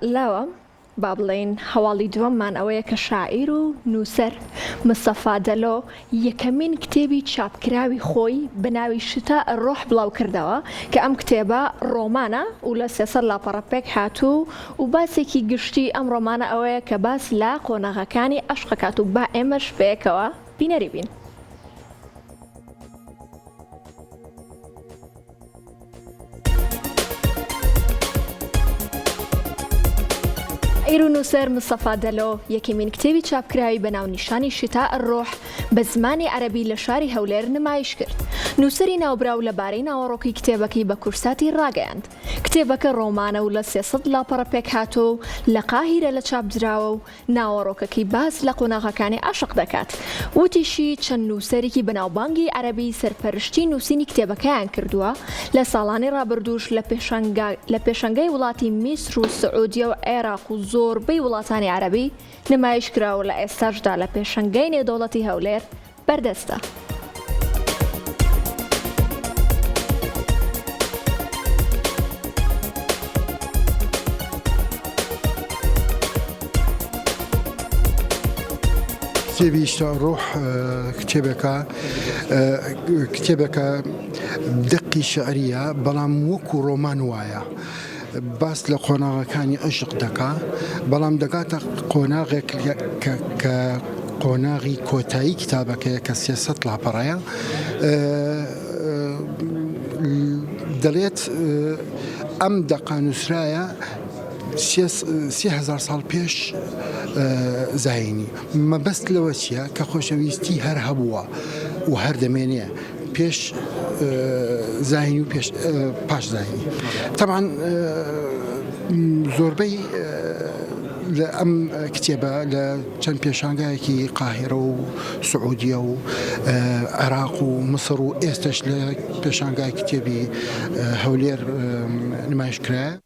لاوە با بڵێن هەواڵی دووەممان ئەوەیە کە شاعیر و نووسەر مستەفا دەلۆ یەکەمین کتێبی چاپکراوی خۆی بە ناوی شتە ڕۆح بڵاو کردەوە کە ئەم کتێبە ڕۆمانە و لە 300 لاپەڕەپێک هاتوو و باسێکی گشتی ئەم ڕۆمانە ئەوەیە کە باس لە قۆناغەکانی عەشقەکات و با ئێمەش پێیەکەوە بینەری بین. شاعیر و نووسەر مستەفا دەلۆ یەکەمین کتێبی چاپکراوی بە ناونیشانی شتا ڕۆح بە زمانی عەرەبی لە شاری هەولێر نمایش کرد. نووسەری ناوبراو لەبارەی ناوەڕۆکی کتێبەکەی بە کورساتی ڕاگەیاند. کتێبەکە ڕۆمانە و لە 300 لاپەڕەپێک هاتۆ لە قاهیرە لە چاپدراوە و ناوەڕۆکەکەی باس لە قۆناغەکانی عاشق دەکات. وتیشی چەند نووسەرێکی بەناوبانگی عەرەبی سەرپەرشتی نووسینی کتێبەکەیان کردووە لە ساڵانی ڕابردووش لە پێشەنگای وڵاتی میسر و سعودیە و عێراق و زۆربەی وڵاتانی عەرەبی نمایش کراوە لە ئێستاشدا لە پێشەنگای نێودەوڵەتی هەولێر بەردەستە. کتێبی شتا ڕۆح کتێبێکە دقی شعریە بەڵام وەکو ڕۆمان وایە. باس لە قۆناغەکانی عەشق دەکا بەڵام دەگاتە قۆناغێک کە قۆناغی کۆتایی کتابەکەیە کە 300 لاپەڕەیە. دەڵێت ئەم دەقا نووسرایە 3000 ساڵ پێش زاینی. مەبەست لەوە چییە کە خۆشەویستی هەر هەبووە و هەر دەمێنێ پێش زاینی و پاش زاینی. طبعاً زۆربەی لە ئەم کتێبە لە چەند پێشانگایەکی قاهیرە و سعودیە و عێراق و مسر و ئێستش لە پێشانگای کتێبی هەولێر نمایش کرایە.